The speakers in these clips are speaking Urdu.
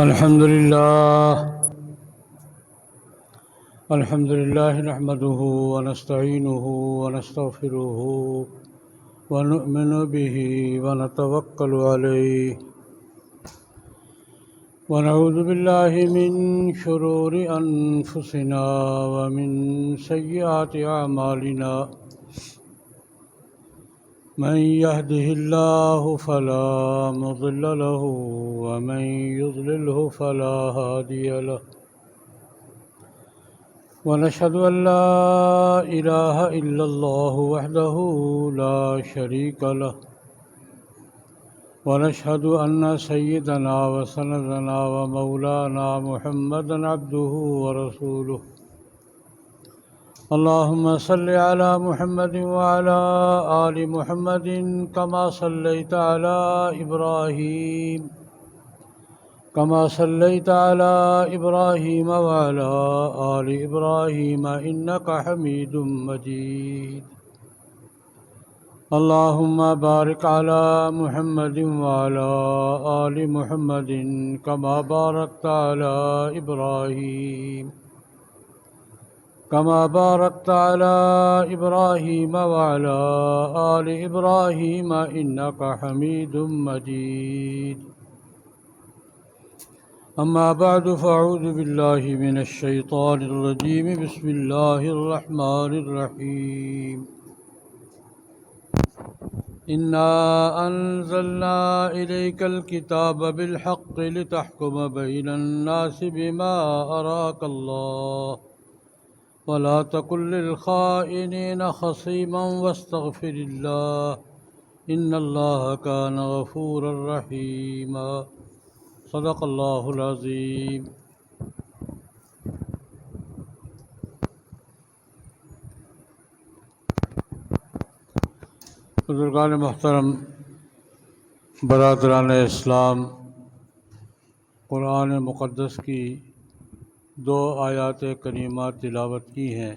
الحمد لله نحمده ونستعينه ونستغفره ونؤمن به ونتوكل عليه ونعوذ بالله من شرور أنفسنا ومن سيئات أعمالنا من يهده الله فلا مضل له ومن يضلله فلا هادي له ونشهد أن لا إله إلا الله وحده لا شريك له ونشهد أن سيدنا وسندنا ومولانا محمدا عبده ورسوله اللهم صل على محمد وعلى آل محمد كما صليت على إبراهيم وعلى آل إبراهيم إنك حميد مجيد اللهم بارك على محمد وعلى آل محمد كما باركت على إبراهيم وعلى آل إبراهيم إنك حميد مجيد أما بعد فأعوذ بالله من الشيطان الرجيم بسم الله الرحمن الرحيم إنا أنزلنا إليك الكتاب بالحق لتحكم بين الناس بما أراك الله ولا تكن للخائنين خصيما واستغفر الله إن الله كان غفورا رحيما صدق اللہ العظیم۔ بزرگان محترم، برادران اسلام، قرآن مقدس کی 2 آیات کریمات تلاوت کی ہیں۔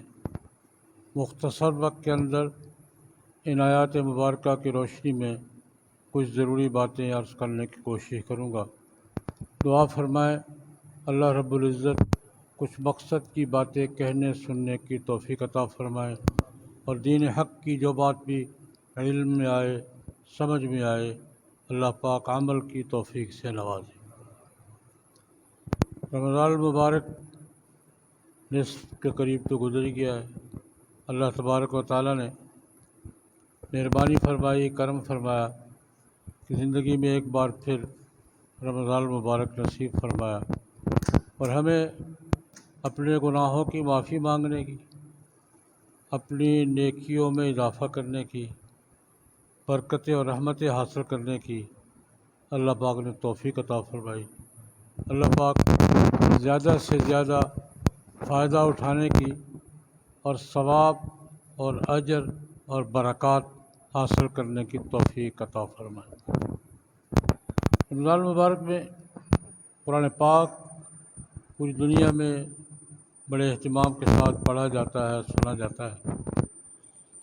مختصر وقت کے اندر ان آیات مبارکہ کی روشنی میں کچھ ضروری باتیں عرض کرنے کی کوشش کروں گا۔ دعا فرمائیں اللہ رب العزت کچھ مقصد کی باتیں کہنے سننے کی توفیق عطا فرمائیں، اور دین حق کی جو بات بھی علم میں آئے، سمجھ میں آئے، اللہ پاک عمل کی توفیق سے نوازے۔ رمضان المبارک نصف کے قریب تو گزر گیا ہے۔ اللہ تبارک و تعالیٰ نے مہربانی فرمائی، کرم فرمایا کہ زندگی میں ایک بار پھر رمضان المبارک نصیب فرمایا، اور ہمیں اپنے گناہوں کی معافی مانگنے کی، اپنی نیکیوں میں اضافہ کرنے کی، برکتیں اور رحمتیں حاصل کرنے کی اللہ پاک نے توفیق عطا فرمائی۔ اللہ پاک زیادہ سے زیادہ فائدہ اٹھانے کی اور ثواب اور اجر اور برکات حاصل کرنے کی توفیق عطا فرمائے۔ رمضان المبارک میں قرآن پاک پوری دنیا میں بڑے اہتمام کے ساتھ پڑھا جاتا ہے، سنا جاتا ہے،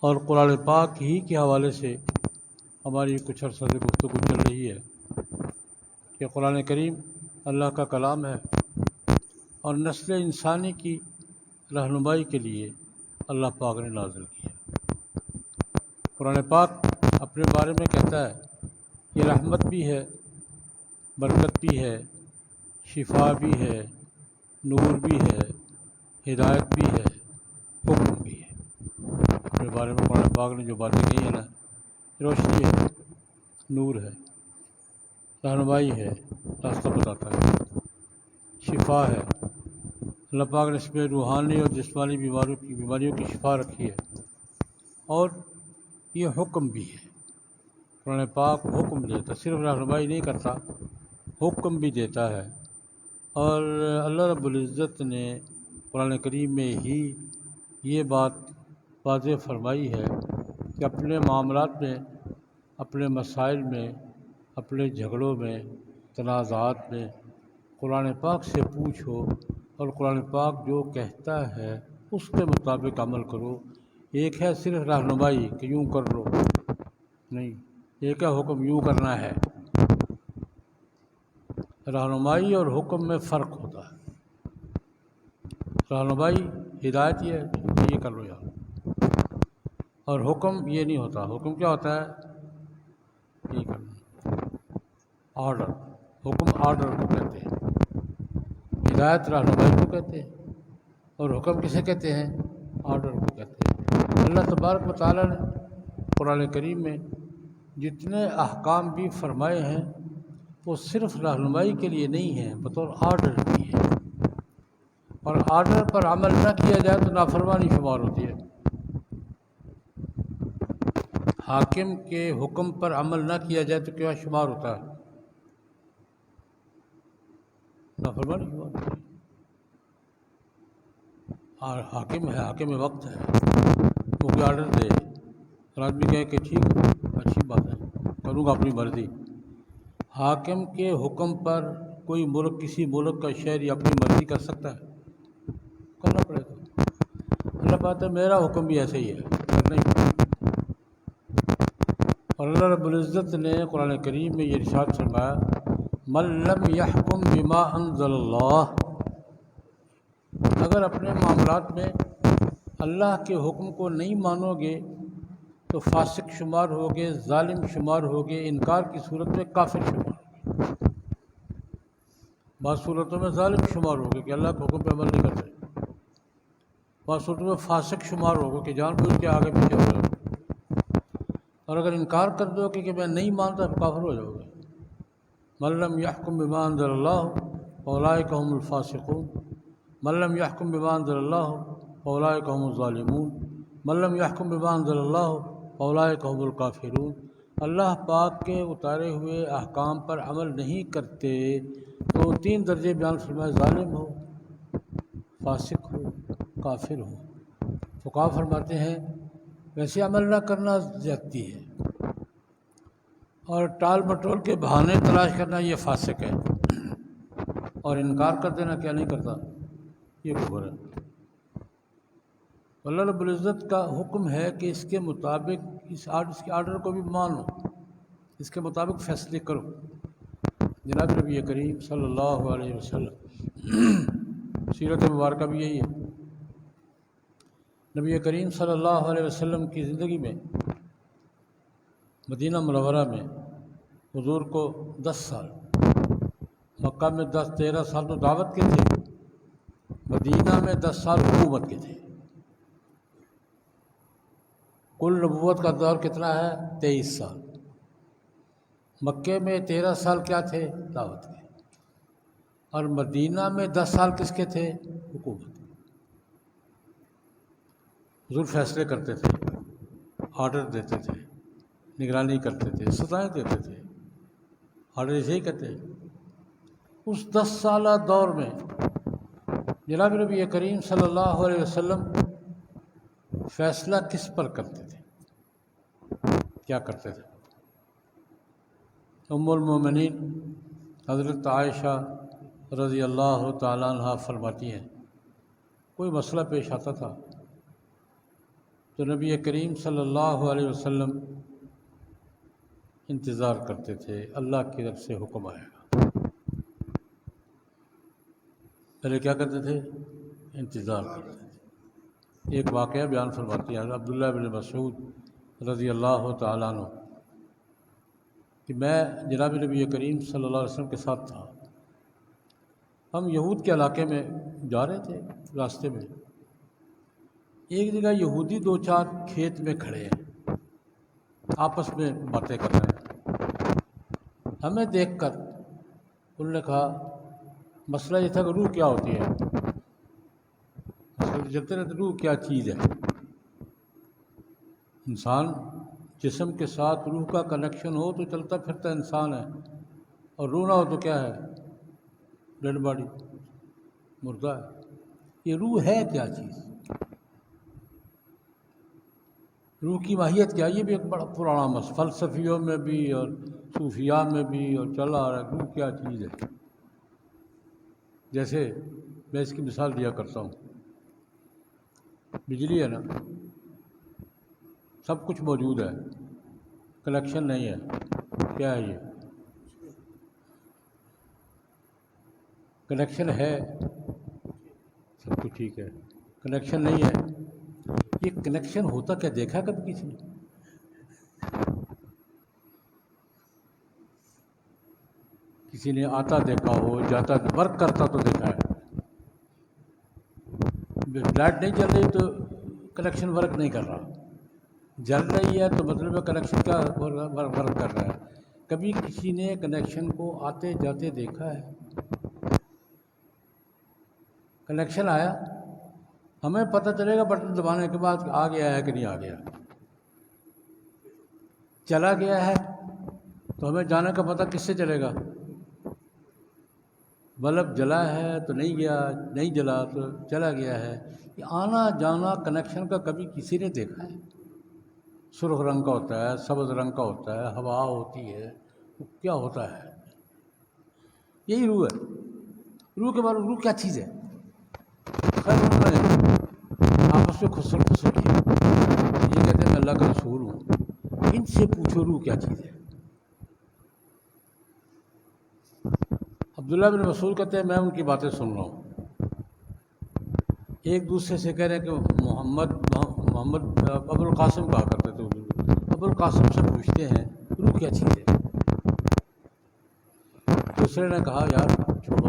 اور قرآن پاک ہی کے حوالے سے ہماری کچھ عرصہ سے گفتگو چل رہی ہے کہ قرآن کریم اللہ کا کلام ہے، اور نسل انسانی کی رہنمائی کے لیے اللہ پاک نے نازل کیا۔ قرآن پاک اپنے بارے میں کہتا ہے یہ رحمت بھی ہے، برکت بھی ہے، شفا بھی ہے، نور بھی ہے، ہدایت بھی ہے، حکم بھی ہے۔ اپنے بارے میں قرآن پاک نے جو باتیں کہی ہیں نا، روشنی ہے، نور ہے، رہنمائی ہے، راستہ بتاتا ہے، شفا ہے۔ اللہ پاک نے اس میں روحانی اور جسمانی بیماریوں کی شفا رکھی ہے، اور یہ حکم بھی ہے۔ قرآن پاک حکم دیتا، صرف رہنمائی نہیں کرتا، حکم بھی دیتا ہے۔ اور اللہ رب العزت نے قرآن کریم میں ہی یہ بات واضح فرمائی ہے کہ اپنے معاملات میں، اپنے مسائل میں، اپنے جھگڑوں میں، تنازعات میں قرآن پاک سے پوچھو، اور قرآن پاک جو کہتا ہے اس کے مطابق عمل کرو۔ ایک ہے صرف رہنمائی کہ یوں کر لو، نہیں، ایک ہے حکم یوں کرنا ہے۔ رہنمائی اور حکم میں فرق ہوتا ہے۔ رہنمائی ہدایت یہ ہے کہ یہ کر لو یار، اور حکم یہ نہیں ہوتا۔ حکم کیا ہوتا ہے؟ یہ کرنا، آرڈر۔ حکم آرڈر کو کہتے ہیں، ہدایت رہنمائی کو کہتے ہیں، اور حکم کسے کہتے ہیں؟ آرڈر کو کہتے ہیں۔ اللہ تبارک و تعالیٰ نے قرآن کریم میں جتنے احکام بھی فرمائے ہیں وہ صرف رہنمائی کے لیے نہیں ہیں، بطور آرڈر کی ہے، اور آرڈر پر عمل نہ کیا جائے تو نافرمانی شمار ہوتی ہے۔ حاکم کے حکم پر عمل نہ کیا جائے تو کیا شمار ہوتا ہے؟ نافرمانی شمار ہوتی ہے۔ اور حاکم ہے، حاکم وقت ہے، وہ کوئی آرڈر دے اور آدمی کہے کہ ٹھیک ہے، اچھی بات ہے، کروں گا اپنی مرضی۔ حاکم کے حکم پر کوئی ملک، کسی ملک کا شہری اپنی مرضی کر سکتا ہے؟ کرنا پڑے گا۔ اللہ کہتا ہے میرا حکم بھی ایسے ہی ہے، کرنا ہی پڑے گا۔ اور اللہ رب العزت نے قرآن کریم میں یہ ارشاد فرمایا، من لم یحکم بما انزل اللہ، اگر اپنے معاملات میں اللہ کے حکم کو نہیں مانو گے تو فاسق شمار ہوگے، ظالم شمار ہوگے، انکار کی صورت میں کافر شمار ہوگے، بعض صورتوں میں ظالم شمار ہوگے کہ اللہ کے حکم پہ عمل نہیں کرتے، بعض صورتوں میں فاسق شمار ہوگا کہ جان بوجھ کے آگے پیچھے ہو جاؤ گے، اور اگر انکار کر دو کہ میں نہیں مانتا تو کافر ہو جاؤ گے۔ من لم یحکم بما انزل اللہ فاولئک هم الفاسقون، من لم یحکم بما انزل اللہ فاولئک هم الظالمون، من لم یحکم بما انزل اللہ فاولئک هم الکافرون۔ اللہ پاک کے اتارے ہوئے احکام پر عمل نہیں کرتے تو تین درجے بیان فرمائے، ظالم ہو، فاسق ہو، کافر ہو۔ فقہا فرماتے ہیں ویسے عمل نہ کرنا زیادتی ہے، اور ٹال مٹول کے بہانے تلاش کرنا یہ فاسق ہے، اور انکار کر دینا کیا نہیں کرتا، یہ کفر ہے۔ اللہ رب العزت کا حکم ہے کہ اس کے مطابق اس کے آرڈر کو بھی مانو، اس کے مطابق فیصلے کرو۔ جناب نبی کریم صلی اللہ علیہ وسلم سیرت مبارکہ بھی یہی ہے۔ نبی کریم صلی اللہ علیہ وسلم کی زندگی میں مدینہ منورہ میں حضور کو 10 سال، مکہ میں 13 سال تو دعوت کے تھے، مدینہ میں 10 سال حکومت کے تھے۔ کل نبوت کا دور کتنا ہے؟ 23 سال۔ مکے میں 13 سال کیا تھے؟ دعوت کے، اور مدینہ میں 10 سال کس کے تھے؟ حکومت۔ حضور فیصلے کرتے تھے، آرڈر دیتے تھے، نگرانی کرتے تھے، سزائیں دیتے تھے، آرڈر اسے ہی کہتے ہیں۔ اس 10 سالہ دور میں جناب نبی کریم صلی اللہ علیہ وسلم فیصلہ کس پر کرتے تھے، کیا کرتے تھے؟ ام المومنین حضرت عائشہ رضی اللہ تعالیٰ عنہ فرماتی ہیں کوئی مسئلہ پیش آتا تھا تو نبی کریم صلی اللہ علیہ وسلم انتظار کرتے تھے، اللہ کی طرف سے حکم آئے گا۔ پہلے کیا کرتے تھے؟ انتظار کرتے تھے۔ ایک واقعہ بیان فرماتی ہے عبداللہ بن مسعود رضی اللہ تعالیٰ عنہ کہ میں جناب نبی کریم صلی اللہ علیہ وسلم کے ساتھ تھا، ہم یہود کے علاقے میں جا رہے تھے، راستے میں ایک جگہ یہودی 2-4 کھیت میں کھڑے ہیں، آپس میں باتیں کر رہے ہیں۔ ہمیں دیکھ کر انہوں نے کہا، مسئلہ یہ تھا کہ روح کیا ہوتی ہے، مسئلہ جلتے رہتے، روح کیا چیز ہے؟ انسان جسم کے ساتھ روح کا کنیکشن ہو تو چلتا پھرتا انسان ہے، اور روح نہ ہو تو کیا ہے؟ ڈیڈ باڈی، مردہ ہے۔ یہ روح ہے کیا چیز؟ روح کی ماہیت کیا؟ یہ بھی ایک بڑا پرانا مسئلہ، فلسفیوں میں بھی اور صوفیاء میں بھی اور چلا آ رہا ہے، روح کیا چیز ہے؟ جیسے میں اس کی مثال دیا کرتا ہوں، بجلی ہے نا، سب کچھ موجود ہے، کنیکشن نہیں ہے، کیا ہے یہ؟ کنیکشن ہے سب کچھ ٹھیک ہے، کنیکشن نہیں ہے، یہ کنیکشن ہوتا کیا دیکھا کبھی کسی نے؟ کسی نے آتا دیکھا ہو، جاتا ورک کرتا تو دیکھا ہے، لائٹ نہیں جل رہی تو کنیکشن ورک نہیں کر رہا، جل رہی ہے تو مطلب ہے کنیکشن کا ورک کر رہا ہے۔ کبھی کسی نے کنیکشن کو آتے جاتے دیکھا ہے؟ کنیکشن آیا، ہمیں پتہ چلے گا بٹن دبانے کے بعد آ گیا ہے کہ نہیں آ گیا۔ چلا گیا ہے تو ہمیں جانے کا پتہ کس سے چلے گا؟ بلب جلا ہے تو نہیں گیا، نہیں جلا تو چلا گیا ہے۔ یہ آنا جانا کنیکشن کا کبھی کسی نے دیکھا ہے؟ سرخ رنگ کا ہوتا ہے، سبز رنگ کا ہوتا ہے، ہوا ہوتی ہے، کیا ہوتا ہے؟ یہی روح ہے۔ روح کے بارے میں، روح کیا چیز ہے؟ خیر انہوں نے آپس میں خسر کیا، یہ کہتے ہیں میں اللہ کا رسول ہوں، ان سے پوچھو روح کیا چیز ہے؟ عبداللہ بن مسعود کہتے ہیں میں ان کی باتیں سن رہا ہوں، ایک دوسرے سے کہہ رہے ہیں کہ محمد ابوالقاسم کہا کرتے تھے، ابوالقاسم سے پوچھتے ہیں روح کیا چیز ہے؟ دوسرے نے کہا یار چھوڑو،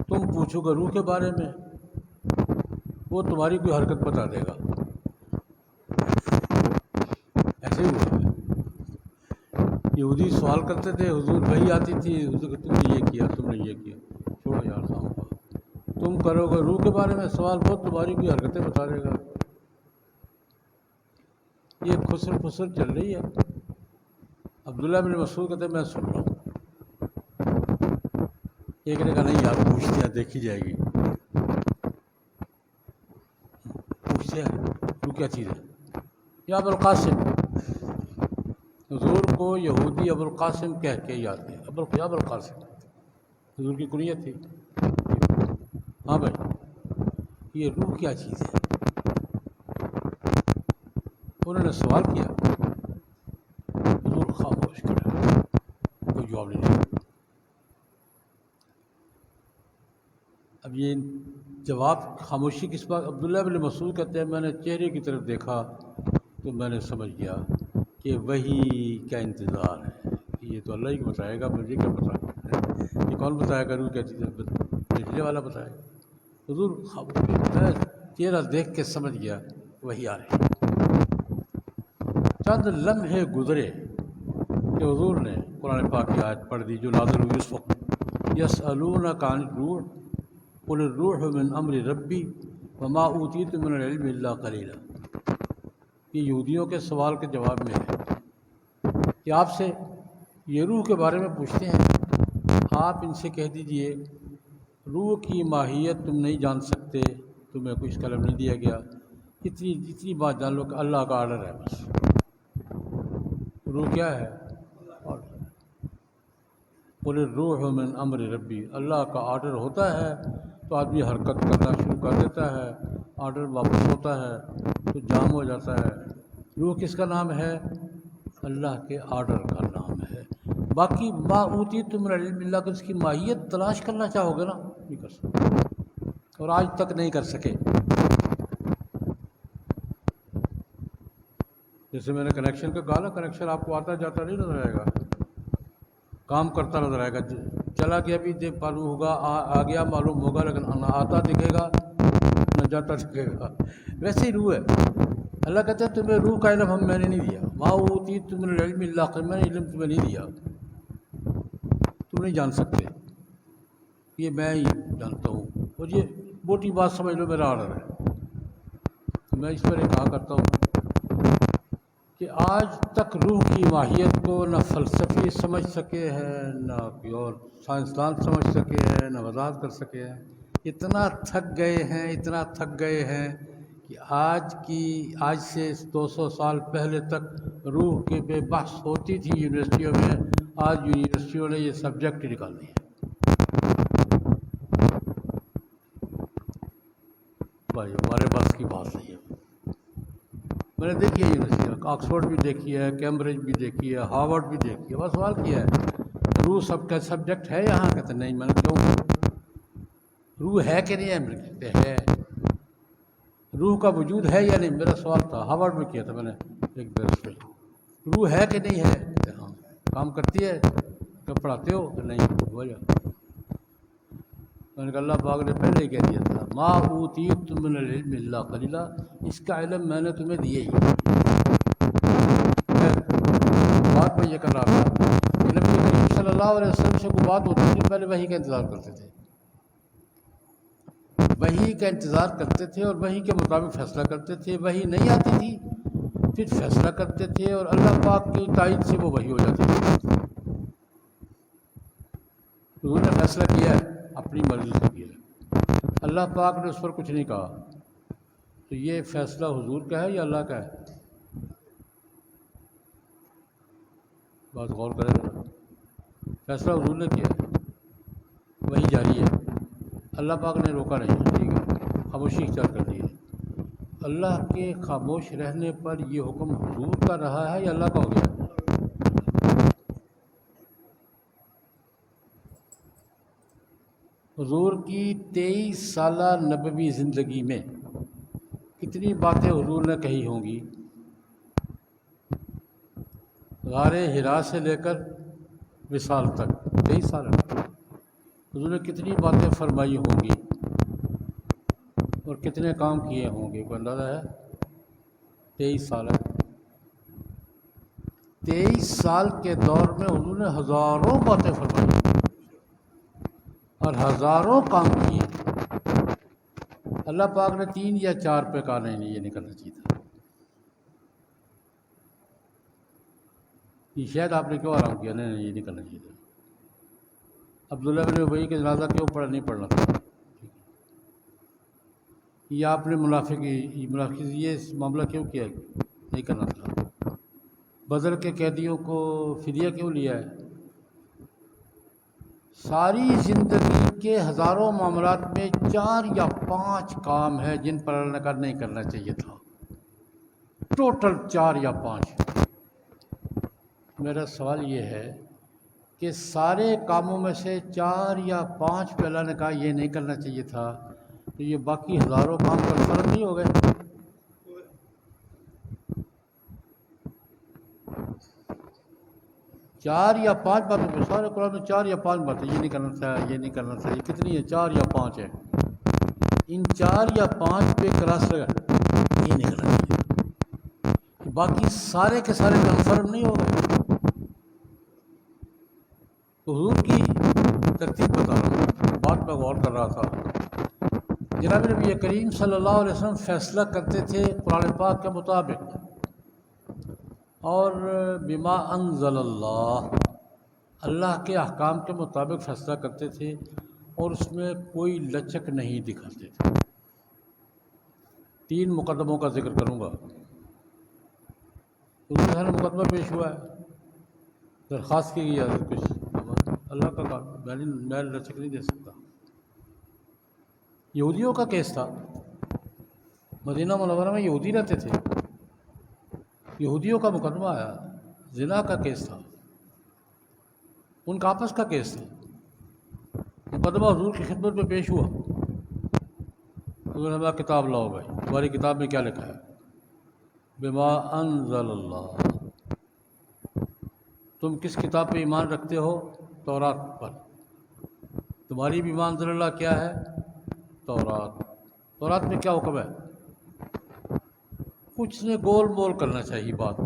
تم پوچھو گے روح کے بارے میں وہ تمہاری کوئی حرکت بتا دے گا، ایسے ہی ہوا ہے۔ یہودی سوال کرتے تھے، حضور وہی آتی تھی، حضور کہ تم نے یہ کیا، تم نے یہ کیا، چھوڑو یار خام خواہ، تم کرو گے روح کے بارے میں سوال وہ تمہاری کوئی حرکتیں بتا دے گا۔ یہ خسر پھسر چل رہی ہے۔ عبداللہ بن مسعود کہتے ہیں میں سن رہا ہوں، ایک نے کہا نہیں یار پوچھتے ہیں دیکھی جائے گی، پوچھتے ہیں روح کیا چیز ہے؟ یا ابوالقاسم، حضور کو یہودی ابوالقاسم کہہ کے یاد کیا، ابوالقاسم حضور کی کنیت تھی۔ ہاں بھائی یہ روح کیا چیز ہے؟ انہوں نے سوال کیا، حضور خاموش کر کوئی جواب نہیں دیا۔ اب یہ جواب خاموشی کس بات؟ عبداللہ بن مسعود کہتے ہیں میں نے چہرے کی طرف دیکھا تو میں نے سمجھ گیا کہ وہی کا انتظار ہے، یہ تو اللہ ہی بتائے گا، مجھے کیا پتا، یہ کون بتائے گا روح کیا چیز ہے؟ بجلی والا بتائے گا۔ حضور میں چہرہ دیکھ کے سمجھ گیا وہی آ رہی۔ چند لمحے گزرے کہ حضور نے قرآن پاک کی آیت پڑھ دی جو نازل ہوئی اس وقت، یسألونک عن الروح قل الروح من امر ربی وما اوتیتم من العلم الا قلیلا۔ یہ یہودیوں کے سوال کے جواب میں ہے کہ آپ سے یہ روح کے بارے میں پوچھتے ہیں، آپ ان سے کہہ دیجئے روح کی ماہیت تم نہیں جان سکتے، تمہیں کوئی اس کا علم نہیں دیا گیا، اتنی بات جان لو کہ اللہ کا آرڈر ہے بس۔ روح کیا ہے؟ قل الروح من امر ربی، اللہ کا آرڈر ہوتا ہے تو آدمی حرکت کرنا شروع کر دیتا ہے، آرڈر واپس ہوتا ہے تو جام ہو جاتا ہے۔ روح کس کا نام ہے؟ اللہ کے آرڈر کا نام ہے۔ باقی ما اوتیتم من العلم الا کہ اس کی ماہیت تلاش کرنا چاہو گے نا نہیں کر سکتے، اور آج تک نہیں کر سکے۔ جیسے میں نے کنیکشن کا کہا نا، کنیکشن آپ کو آتا جاتا نہیں نظر آئے گا، کام کرتا نظر آئے گا، چلا گیا بھی معلوم ہوگا، آ گیا معلوم ہوگا، لیکن نہ آتا دکھے گا نہ جاتا دکھے گا۔ ویسے ہی روح ہے۔ اللہ کہتا ہے تمہیں روح کا علم میں نے نہیں دیا، ما اوتیتم من العلم الا قلیلا، میں نے علم تمہیں نہیں دیا، تم نہیں جان سکتے، یہ میں ہی جانتا ہوں، اور یہ موٹی بات سمجھ لو میرا آرڈر ہے۔ تو میں اس پر یہ کہا کرتا ہوں کہ آج تک روح کی ماہیت کو نہ فلسفی سمجھ سکے ہیں، نہ کوئی اور سائنسدان سمجھ سکے ہیں، نہ وضاحت کر سکے ہیں۔ اتنا تھک گئے ہیں کہ آج سے 200 سال پہلے تک روح کے بے بحث ہوتی تھی یونیورسٹیوں میں، آج یونیورسٹیوں نے یہ سبجیکٹ نکال دیا۔ بھائی ہمارے پاس کی بات نہیں ہے۔ میں نے دیکھی ہے یونیورسٹی، آکسفورڈ بھی دیکھی ہے، کیمبرج بھی دیکھی ہے، ہارورڈ بھی دیکھی ہے، بس سوال کیا ہے روح سب کا سبجیکٹ ہے یہاں؟ کہتے نہیں۔ میں نے کیوں؟ روح ہے کہ نہیں ہے؟ میرے کہتے ہے۔ روح کا وجود ہے یا نہیں؟ میرا سوال تھا، ہارورڈ میں کیا تھا میں نے ایک درس پہ، روح ہے کہ نہیں ہے؟ کہتے ہاں۔ کام کرتی ہے؟ کہ پڑھاتے ہو کہ نہیں؟ ہو جا۔ میں نے کہا اللہ پاک نے پہلے ہی کہہ دیا تھا ما اوتیتم من العلم الا قلیلا، اس کا علم میں نے تمہیں دیا ہی۔ بات میں یہ کر رہا تھا کہ نبی کریم صلی اللہ علیہ وسلم سے کوئی بات ہوتی تھی پہلے وحی کا انتظار کرتے تھے، وحی کا انتظار کرتے تھے اور وحی کے مطابق فیصلہ کرتے تھے۔ وحی نہیں آتی تھی پھر فیصلہ کرتے تھے اور اللہ پاک کی تائید سے وہ وحی ہو جاتی تھی۔ حضور نے فیصلہ کیا ہے، اپنی مرضی سے کیا ہے، اللہ پاک نے اس پر کچھ نہیں کہا، تو یہ فیصلہ حضور کا ہے یا اللہ کا ہے؟ بات غور کریں ذرا۔ فیصلہ حضور نے کیا ہے، وہی جاری ہے، اللہ پاک نے روکا نہیں، ٹھیک ہے، خاموشی اختیار کر دی ہے۔ اللہ کے خاموش رہنے پر یہ حکم حضور کا رہا ہے یا اللہ کا ہو گیا ہے؟ حضور کی 23 سالہ نبوی زندگی میں کتنی باتیں حضور نے کہی ہوں گی؟ غار حرا سے لے کر وصال تک 23 سال حضور نے کتنی باتیں فرمائی ہوں گی اور کتنے کام کیے ہوں گے؟ کوئی اندازہ ہے؟ 23 سال ہے۔ 23 سال کے دور میں حضور نے ہزاروں باتیں فرمائی اور ہزاروں کام کیے۔ اللہ پاک نے 3 یا 4 پہ کہا نہیں یہ نہیں کرنا چاہیے تھا۔ یہ شاید آپ نے کیوں آرام کیا؟ نہیں یہ نہیں کرنا چاہیے تھا۔ عبداللہ بن ابی کے جنازہ کیوں پڑھا نہیں پڑھنا تھا؟ یہ آپ نے منافق یہ معاملہ کیوں کیا؟ نہیں کرنا تھا۔ بدر کے قیدیوں کو فدیہ کیوں لیا ہے؟ ساری زندگی کے ہزاروں معاملات میں 4 یا 5 کام ہیں جن پر اللہ نے کہا نہیں کرنا چاہیے تھا، ٹوٹل 4 یا 5۔ میرا سوال یہ ہے کہ سارے کاموں میں سے 4 یا 5 پہ اللہ نے کہا یہ نہیں کرنا چاہیے تھا، تو یہ باقی ہزاروں کام پر فرق نہیں ہو گئے؟ 4 یا 5 باتوں پہ سارے قرآن میں 4 یا 5 باتیں، یہ نہیں کرنا تھا، یہ نہیں کرنا تھا، یہ کتنی ہے؟ 4 یا 5 ہے۔ ان 4 یا 5 پہ کراس لگا یہ نہیں کرنا چاہیے، باقی سارے کے سارے کنفرم نہیں ہو گئے؟ حضور کی ترتیب بتا رہا ہوں، بات میں غور کر رہا تھا۔ جناب نبی کریم صلی اللہ علیہ وسلم فیصلہ کرتے تھے قرآن پاک کے مطابق اور بما انزل اللہ کے احکام کے مطابق فیصلہ کرتے تھے اور اس میں کوئی لچک نہیں دکھاتے تھے۔ 3 مقدموں کا ذکر کروں گا۔ حضور سے مقدمہ پیش ہوا ہے، درخواست کی گئی ہے کچھ، اللہ کا کام میں لچک نہیں دے سکتا۔ یہودیوں کا کیس تھا، مدینہ منورہ میں یہودی رہتے تھے، یہودیوں کا مقدمہ آیا، زنا کا کیس تھا، ان کا آپس کا کیس تھا۔ مقدمہ حضور کی خدمت میں پیش ہوا، حضور نے کہا کتاب لاؤ بھائی، تمہاری کتاب میں کیا لکھا ہے؟ بما انزل اللہ، تم کس کتاب پہ ایمان رکھتے ہو؟ تورات پر۔ تمہاری بھی بما انزل اللہ کیا ہے؟ تورات۔ تورات میں کیا حکم ہے؟ کچھ نے گول مول کرنا چاہیے بات،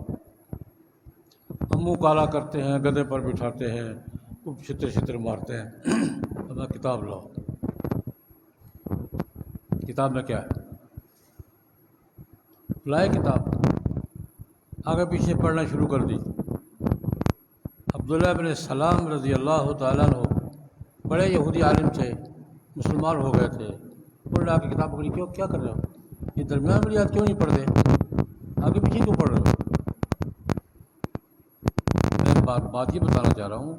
ہم منہ کالا کرتے ہیں، گدھے پر بٹھاتے ہیں، خوب چھتر چھتر مارتے ہیں۔ اپنا کتاب لاؤ، کتاب میں کیا ہے؟ لائے کتاب، آگے پیچھے پڑھنا شروع کر دی۔ عبداللہ بن سلام رضی اللہ تعالیٰ عنہ بڑے یہودی عالم تھے، مسلمان ہو گئے تھے، انہوں نے آ کے کتاب پکڑی، کیوں کیا کر رہے ہو؟ یہ درمیان والی یاد کیوں نہیں پڑھ دے؟ آگے پیچھے کیوں پڑھ رہے ہو؟ میں بات یہ بتانا چاہ رہا ہوں،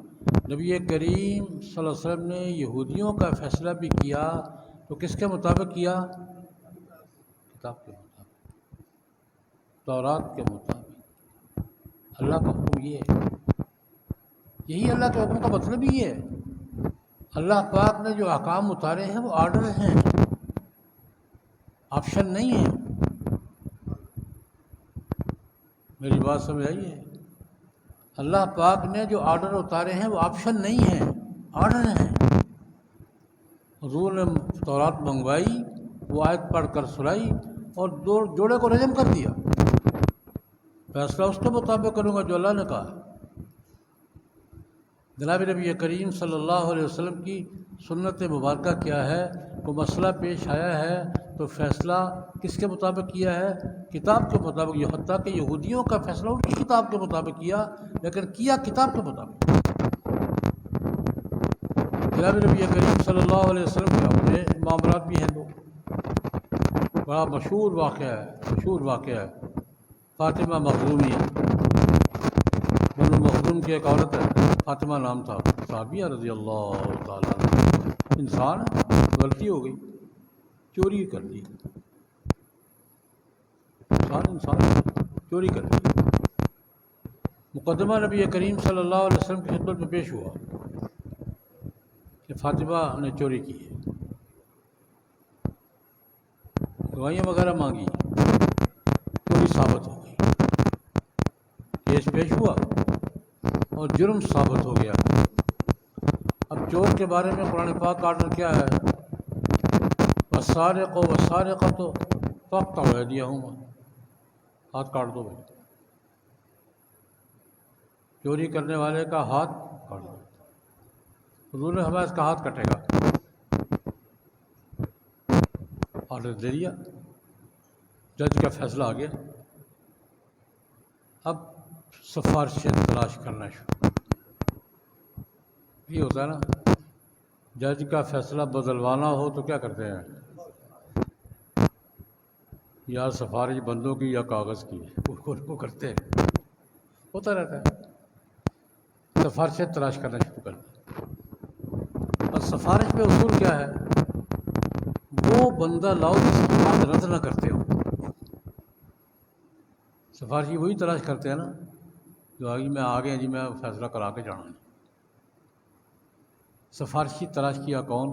نبی کریم صلی اللہ علیہ وسلم نے یہودیوں کا فیصلہ بھی کیا تو کس کے مطابق کیا؟ کتاب کے مطابق، تورات کے مطابق۔ اللہ کا حکم یہ ہے، یہی اللہ کے حکم کا مطلب ہی ہے۔ اللہ پاک نے جو احکام اتارے ہیں وہ آرڈر ہیں، آپشن نہیں ہے۔ میری بات سمجھ آئی ہے؟ اللہ پاک نے جو آرڈر اتارے ہیں وہ آپشن نہیں ہیں، آرڈر ہیں۔ حضور نے تورات منگوائی، وہ آیت پڑھ کر سنائی اور دو جوڑے کو رجم کر دیا۔ فیصلہ اس کے مطابق کروں گا جو اللہ نے کہا۔ جناب نبی کریم صلی اللہ علیہ وسلم کی سنت مبارکہ کیا ہے؟ کوئی مسئلہ پیش آیا ہے تو فیصلہ کس کے مطابق کیا ہے؟ کتاب کے مطابق۔ یہ حتیٰ کہ یہودیوں کا فیصلہ ان کی کتاب کے مطابق کیا، لیکن کیا کتاب کے مطابق۔ جناب نبی کریم صلی اللہ علیہ وسلم کے اپنے معاملات بھی ہیں دو۔ بڑا مشہور واقعہ ہے فاطمہ مخزومیہ۔ بنو مخزوم کی ایک عورت ہے، فاطمہ نام تھا، صحابیہ رضی اللہ تعالیٰ عنہ۔ انسان غلطی ہو گئی، چوری کر دی، انسان چوری کر دی۔ مقدمہ نبی کریم صلی اللہ علیہ وسلم کی خدمت میں پیش ہوا کہ فاطمہ نے چوری کی ہے، گواہیاں وغیرہ مانگی، چوری ثابت ہو گئی، کیس پیش ہوا اور جرم ثابت ہو گیا۔ اب چور کے بارے میں قرآن پاک کا آرڈر کیا ہے؟ والسارق والسارقۃ فاقطعوا ایدیہما، ہاتھ کاٹ دو بھائی، چوری کرنے والے کا ہاتھ کاٹ دو۔ حضور نے ہمارا اس کا ہاتھ کٹے گا، آرڈر دے دیا، جج کا فیصلہ آ گیا۔ اب سفارشیں تلاش کرنا شروع، یہ ہوتا ہے نا، جج کا فیصلہ بدلوانا ہو تو کیا کرتے ہیں؟ یا سفارش بندوں کی یا کاغذ کی، وہ کرتے ہیں، ہوتا رہتا ہے۔ سفارشیں تلاش کرنا شروع کر دیں۔ اور سفارش میں اصول کیا ہے؟ وہ بندہ لاؤ جس کی بات رد نہ کرتے ہو۔ سفارشی وہی تلاش کرتے ہیں نا جو آگے ہیں جی میں فیصلہ کرا کے جانا ہے۔ سفارشی تلاش کیا کون؟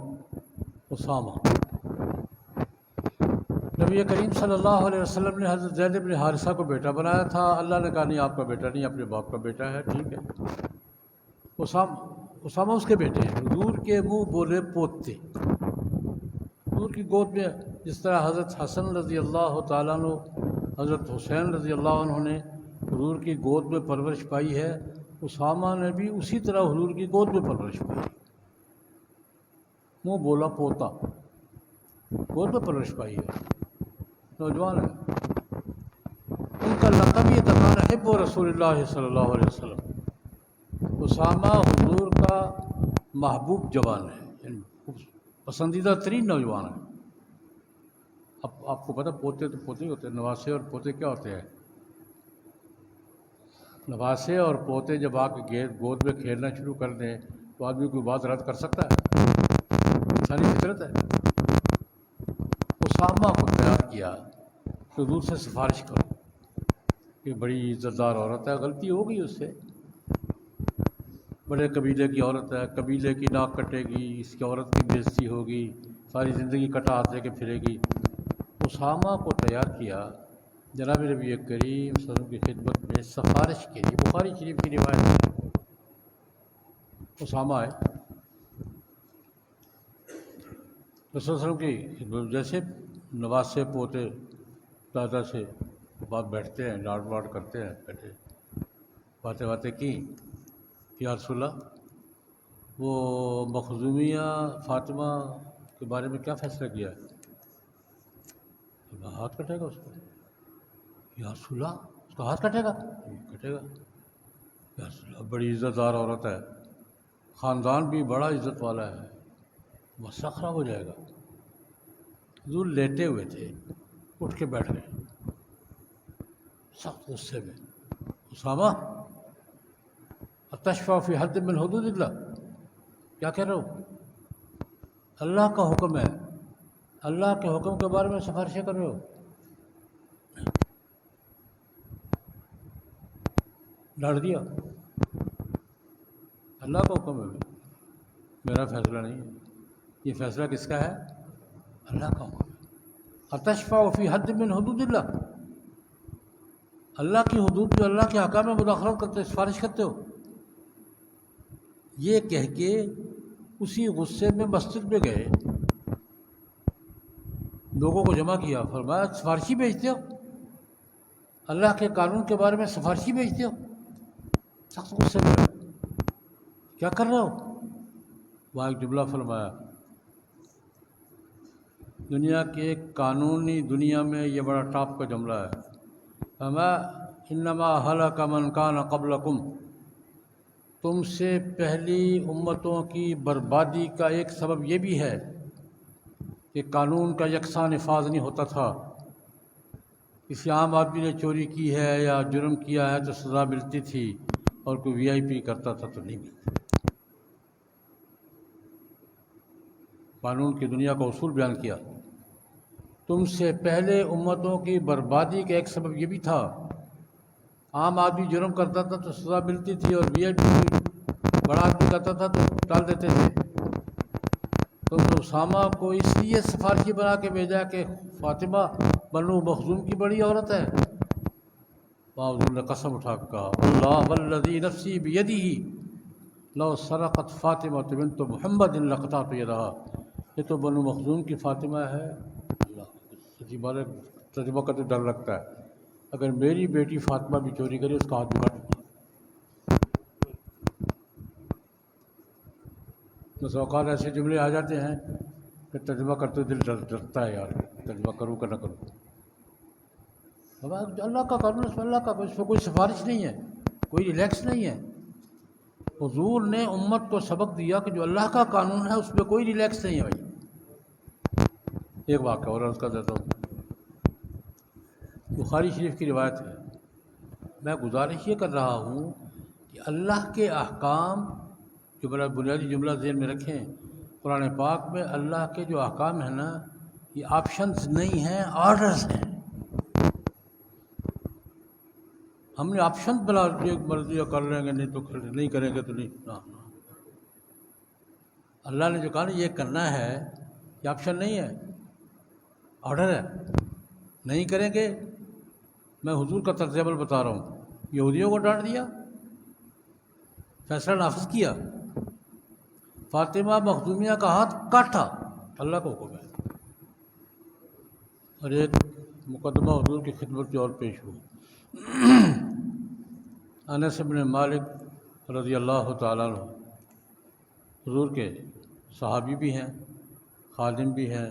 اسامہ۔ نبی کریم صلی اللہ علیہ وسلم نے حضرت زید بن حارثہ کو بیٹا بنایا تھا۔ اللہ نے کہا نہیں آپ کا بیٹا نہیں، اپنے باپ کا بیٹا ہے، ٹھیک ہے۔ اسامہ اس کے بیٹے ہیں۔ حضور کے منہ بولے پوتے، حضور کی گود میں جس طرح حضرت حسن رضی اللہ تعالیٰ عنہ، حضرت حسین رضی اللہ عنہ نے حضور کی گود میں پرورش پائی ہے، اسامہ نے بھی اسی طرح حضور کی گود میں پرورش پائی۔ منہ بولا پوتا، گود میں پرورش پائی ہے، نوجوان ہے۔ ان کا لقب یہ تھا حب رسول اللہ صلی اللہ علیہ وسلم۔ اسامہ حضور کا محبوب جوان ہے، یعنی پسندیدہ ترین نوجوان ہے۔ اب آپ کو پتہ پوتے تو پوتے ہی ہوتے ہیں، نواسے اور پوتے کیا ہوتے ہیں؟ نواسے اور پوتے جب آ کے گود میں کھیلنا شروع کر دیں تو آدمی کوئی بات رد کر سکتا ہے؟ انسانی فطرت ہے۔ اسامہ کو تیار کیا تو حضور سے سفارش کرو کہ بڑی عزت دار عورت ہے، غلطی ہو گئی اس سے، بڑے قبیلے کی عورت ہے، قبیلے کی ناک کٹے گی، اس کی عورت کی بے عزتی ہوگی، ساری زندگی کٹا ہاتھ لے کے پھرے گی۔ اسامہ کو تیار کیا جناب نبی کریم صلی اللہ علیہ وسلم کی خدمت میں سفارش کے لیے۔ بخاری شریف کی روایت ہے، اسامہ آئے رسول اللہ علیہ وسلم کی خدمت، جیسے نواسے پوتے دادا سے بات بیٹھتے ہیں، ڈانٹ واٹ کرتے ہیں، بیٹھے باتیں کی، یا رسول اللہ وہ مخزومیہ فاطمہ کے بارے میں کیا فیصلہ کیا ہے؟ ہاتھ کٹے گا اس کو۔ یا رسول اللہ اس کا ہاتھ کٹے گا؟ کٹے گا۔ یا رسول اللہ بڑی عزت دار عورت ہے، خاندان بھی بڑا عزت والا ہے، مسئلہ خراب ہو جائے گا۔ حضور لیٹے ہوئے تھے، اٹھ کے بیٹھ گئے سخت غصے میں۔ اسامہ اتشفع فی حد من حدود اللہ، کیا کہہ رہے ہو؟ اللہ کا حکم ہے، اللہ کے حکم کے بارے میں سفارشیں کر رہے ہو؟ ڈانٹ دیا، اللہ کا حکم ہے۔ میرا فیصلہ نہیں ہے، یہ فیصلہ کس کا ہے؟ اللہ کا ہوگا۔ اتشفع فی حد من حدود اللہ، اللہ کی حدود جو اللہ کے احکام میں مداخلت کرتے ہو، سفارش کرتے ہو؟ یہ کہہ کے اسی غصے میں مسجد میں گئے، لوگوں کو جمع کیا، فرمایا سفارشی بھیجتے ہو؟ اللہ کے قانون کے بارے میں سفارشی بھیجتے ہو؟ سخت غصے میں کیا کر رہے ہو؟ وہاں ایک جملہ فرمایا، دنیا کے قانونی دنیا میں یہ بڑا ٹاپ کا جملہ ہے، فرمایا انما ہلک من کان قبلکم، تم سے پہلی امتوں کی بربادی کا ایک سبب یہ بھی ہے کہ قانون کا یکساں نفاذ نہیں ہوتا تھا۔ کسی عام آدمی نے چوری کی ہے یا جرم کیا ہے تو سزا ملتی تھی، اور کوئی وی آئی پی کرتا تھا تو نہیں ملتی۔ قانون کی دنیا کا اصول بیان کیا، تم سے پہلے امتوں کی بربادی کا ایک سبب یہ بھی تھا، عام آدمی جرم کرتا تھا تو سزا ملتی تھی، اور وی آئی پی بڑا آدمی کرتا تھا تو ڈال دیتے تھے۔ تو اسامہ کو اس لیے سفارشی بنا کے بھیجا کہ فاطمہ بنو مخزوم کی بڑی عورت ہے۔ وہاں حضور نے قسم اٹھا کے کہا، اللہ والذی نفسی بیدہ لو سرقت فاطمہ بنت محمد لقطعت یدہا، یہ تو بنو مخزوم کی فاطمہ ہے۔ اللہ سچی بات ہے، ترجمہ کرتے ڈر لگتا ہے، اگر میری بیٹی فاطمہ بھی چوری کرے اس کا ہاتھ بھی کاٹ دوں۔ بس اوقات ایسے جملے آ جاتے ہیں کہ ترجمہ کرتے دل ڈرتا ہے، یار ترجمہ کروں کہ نہ کروں۔ اللہ کا قانون، اس میں اللہ کا، اس میں کوئی سفارش نہیں ہے، کوئی ریلیکس نہیں ہے۔ حضور نے امت کو سبق دیا کہ جو اللہ کا قانون ہے اس میں کوئی ریلیکس نہیں ہے بھائی۔ ایک واقعہ اور عرض کر دیتا ہوں، بخاری شریف کی روایت ہے، میں گزارش یہ کر رہا ہوں کہ اللہ کے احکام، جو بڑا بنیادی جملہ ذہن میں رکھیں، قرآن پاک میں اللہ کے جو احکام ہیں نا، یہ آپشنز نہیں ہیں، آرڈرز ہیں۔ ہم نے آپشن بنا دیے، مرضی کر لیں گے، نہیں تو نہیں کریں گے تو نہیں۔ اللہ نے جو کہا نا یہ کرنا ہے، یہ آپشن نہیں ہے، آرڈر ہے۔ نہیں کریں گے، میں حضور کا طرز عمل بتا رہا ہوں، یہودیوں کو ڈانٹ دیا، فیصلہ نافذ کیا، فاطمہ مخزومیہ کا ہاتھ کاٹا، اللہ کا حکم ہے۔ اور ایک مقدمہ حضور کی خدمت میں اور پیش ہو، انس بن مالک رضی اللہ تعالیٰ عنہ حضور کے صحابی بھی ہیں، خادم بھی ہیں،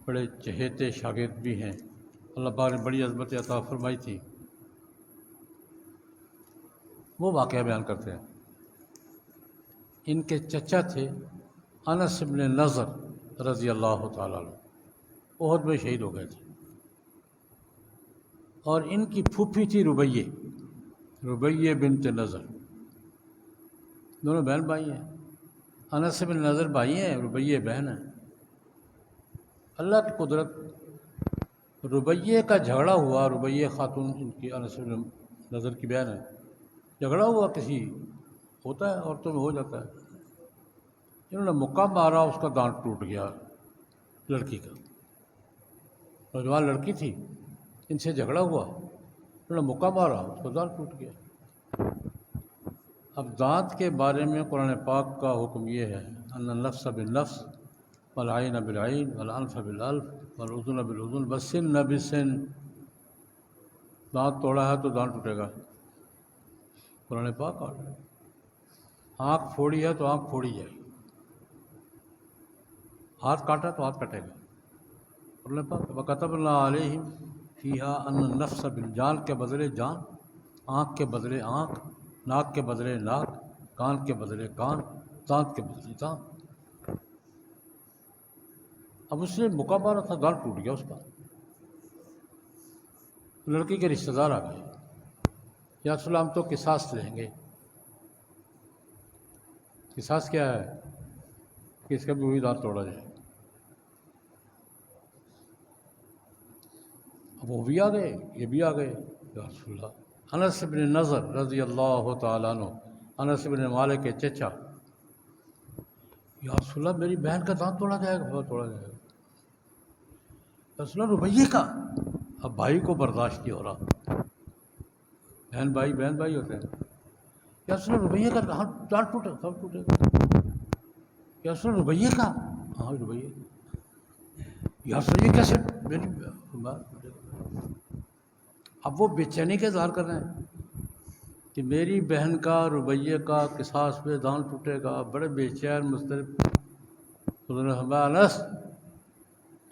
بڑے چہیتے شاگرد بھی ہیں، اللہ پاک نے بڑی عظمت عطا فرمائی تھی۔ وہ واقعہ بیان کرتے ہیں، ان کے چچا تھے انس بن نضر رضی اللہ تعالیٰ عنہ، احد میں شہید ہو گئے تھے، اور ان کی پھوپھی تھی ربیہ بنت نضر، دونوں بہن بھائی ہیں، انس بن نضر بھائی ہیں، ربیہ بہن ہیں۔ اللہ کی قدرت، ربیہ کا جھگڑا ہوا، ربیہ خاتون ان کی انس بن نضر کی بہن ہے، جھگڑا ہوا، کسی ہوتا ہے عورتوں میں ہو جاتا ہے، انہوں نے مکہ مارا، اس کا دانت ٹوٹ گیا لڑکی کا، نوجوان لڑکی تھی، ان سے جھگڑا ہوا، انہوں نے مکہ مارا، اس کا دانت ٹوٹ گیا۔ اب دانت کے بارے میں قرآن پاک کا حکم یہ ہے، ان النفس بالنفس والعین بالعین والانف بالانف والاذن بالاذن والسن بالسن، دانت توڑا ہے تو دانت ٹوٹے گا، قرآن پاک آ رہا ہے۔ آنکھ پھوڑی ہے تو آنکھ پھوڑی جائے گی، ہاتھ کاٹا تو ہاتھ کٹے گا، قرآن پاک۔ وَكَتَبْنَا عَلَيْهِمْ فِيهَا أَنَّ النَّفْسَ بالجان کے بدلے جان، آنکھ کے بدلے آنکھ، ناک کے بدلے ناک، کان کے بدلے کان، دانت کے بدلے دانت۔ اب اس نے مکہ مارا تھا، دانت ٹوٹ گیا اس کا، لڑکی کے رشتہ دار آ گئے، یا رسول اللہ ہم تو قصاص لیں گے۔ قصاص کیا ہے؟ کہ اس کا بھی وہی دانت توڑا جائے۔ اب وہ بھی آ گئے، یہ بھی آ گئے، یا رسول اللہ۔ انس بن نضر رضی اللہ تعالیٰ عنہ، انس بن مالک کے چچا، یا رسول اللہ میری بہن کا دانت توڑا جائے گا، توڑا جائے گا۔ یا رسول اللہ روپیے کا، اب بھائی کو برداشت نہیں ہو رہا، بہن بھائی ہوتے ہیں۔ یا رسول اللہ روپیے کا دانت ٹوٹے، سب ٹوٹے گا۔ یا رسول اللہ روپیے کا، ہاں روپیے۔ یا رسول اللہ یہ کیسے میری، اب وہ بے چینی کا اظہار کر رہے ہیں کہ میری بہن کا روپیے کا قصاص پہ دانت ٹوٹے گا، بڑے بے چین مضطرب۔ حضور نے فرمایا انس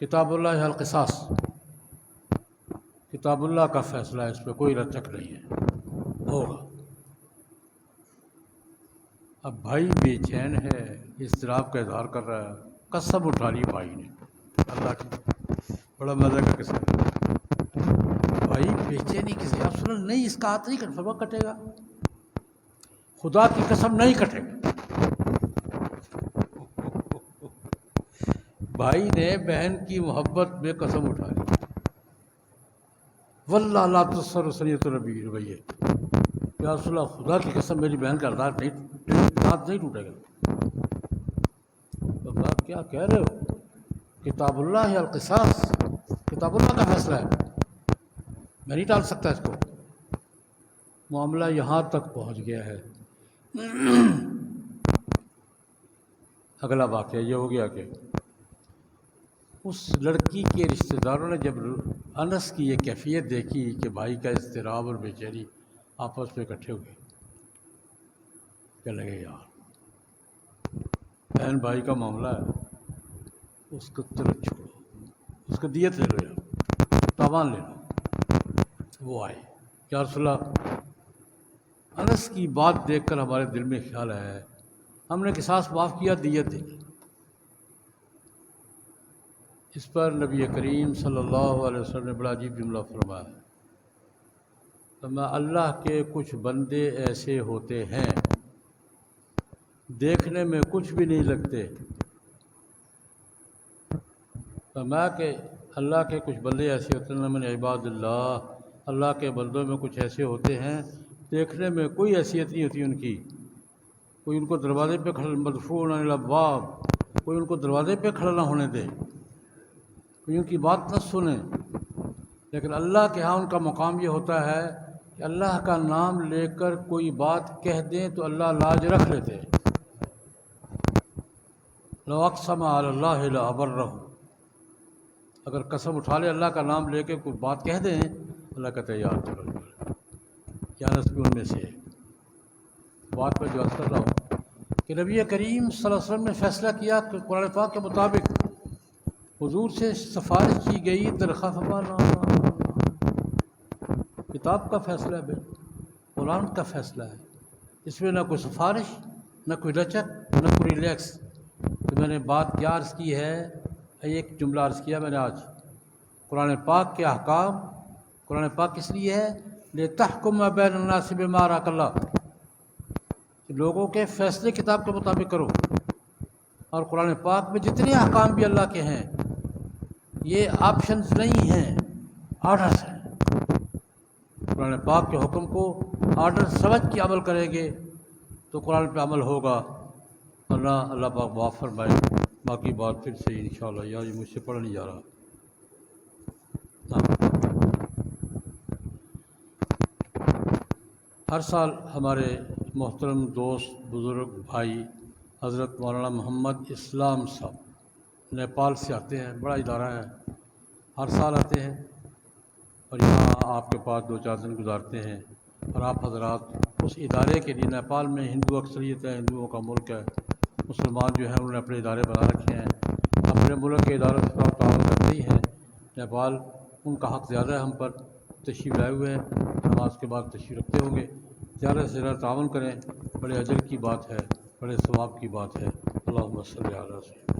کتاب اللہ القصاص، کتاب اللہ کا فیصلہ ہے، اس پہ کوئی رچک نہیں ہے، ہوگا۔ اب بھائی بے چین ہے، اضطراب کا اظہار کر رہا ہے، قسم اٹھا لی بھائی نے اللہ کی، بڑا مزہ کا قصہ ہے۔ بھائی بے چینی کسی افسر نہیں، اس کا ہاتھ نہیں کٹ، فرما کٹے گا، خدا کی قسم نہیں کٹے گا۔ بھائی نے بہن کی محبت میں قسم اٹھا لی، واللہ لا تسر سنیت ربی رویے، یا رسول اللہ خدا کی قسم میری بہن کا دانت نہیں ٹوٹے گا۔ تو بات کیا کہہ رہے ہو؟ کتاب اللہ القصاص، کتاب اللہ کا فیصلہ ہے، میں نہیں ٹال سکتا اس کو۔ معاملہ یہاں تک پہنچ گیا ہے۔ اگلا واقعہ یہ ہو گیا کہ اس لڑکی کے رشتہ داروں نے جب انس کی یہ کیفیت دیکھی کہ بھائی کا اضطراب اور بے چینی، آپس میں اکٹھے ہوئے، کہنے لگے یار بہن بھائی کا معاملہ ہے، اس کو ترک چھوڑو، اس کو دیت لے لو، یار تاوان لے لو۔ وہ آئے، یا رسول اللہ انس کی بات دیکھ کر ہمارے دل میں خیال آیا ہے، ہم نے قصاص معاف کیا، دیت دے دی۔ اس پر نبی کریم صلی اللہ علیہ وسلم نے بڑا عجیب جملہ فرمایا ہے، فرمایا اللہ کے کچھ بندے ایسے ہوتے ہیں دیکھنے میں کچھ بھی نہیں لگتے، فرمایا کہ اللہ کے کچھ بندے ایسے ہوتے ہیں، من عباد اللہ، اللہ کے بندوں میں کچھ ایسے ہوتے ہیں دیکھنے میں کوئی حیثیت نہیں ہوتی ان کی، کوئی ان کو دروازے پہ کھڑا، مدفوع عن الابواب، کوئی ان کو دروازے پہ کھڑا نہ ہونے دے، کوئی ان کی بات نہ سنے، لیکن اللہ کے ہاں ان کا مقام یہ ہوتا ہے کہ اللہ کا نام لے کر کوئی بات کہہ دیں تو اللہ لاج رکھ لیتے۔ لو اقسم علی اللہ لابرہ، اگر قسم اٹھا لے اللہ کا نام لے کے کوئی بات کہہ دیں، اللہ کہتا ہے یاد کرو، یا انس بھی ان میں سے بات پر جو عرض کر رہا ہوں کہ نبی کریم صلی اللہ علیہ وسلم نے فیصلہ کیا کہ قرآن پاک کے مطابق حضور سے سفارش کی گئی، درخواست کتاب کا فیصلہ ہے، قرآن کا فیصلہ ہے، اس میں نہ کوئی سفارش، نہ کوئی لچک، نہ کوئی ریلیکس۔ تو میں نے بات کیا عرض کی ہے، ایک جملہ عرض کیا میں نے آج، قرآن پاک کے احکام، قرآن پاک کس لیے ہے؟ لتحکم بین الناس بما اراک اللہ، لوگوں کے فیصلے کتاب کے مطابق کرو، اور قرآن پاک میں جتنے احکام بھی اللہ کے ہیں یہ آپشنز نہیں ہیں، آرڈرز ہیں۔ قرآن پاک کے حکم کو آرڈر سمجھ کے عمل کریں گے تو قرآن پہ عمل ہوگا، ورنہ اللہ پاک معاف فرمائے۔ باقی بات پھر سے انشاءاللہ، یار یہ مجھ سے پڑھا نہیں جا رہا۔ ہر سال ہمارے محترم دوست، بزرگ بھائی حضرت مولانا محمد اسلام صاحب نیپال سے آتے ہیں، بڑا ادارہ ہے، ہر سال آتے ہیں اور یہاں آپ کے پاس 2-4 دن گزارتے ہیں، اور آپ حضرات اس ادارے کے لیے، نیپال میں ہندو اکثریت ہے، ہندوؤں کا ملک ہے، مسلمان جو ہیں انہوں نے اپنے ادارے بنا رکھے ہیں، اپنے ملک کے اداروں کے ساتھ تعاون کرتے ہی ہیں۔ نیپال ان کا حق زیادہ ہے ہم پر، تشریف لائے ہوئے ہیں، نماز کے بعد تشریف رکھتے ہوں گے، زیادہ سے زیادہ تعاون کریں، بڑے اجر کی بات ہے، بڑے ثواب کی بات ہے۔ اللہم صلی علی سیدنا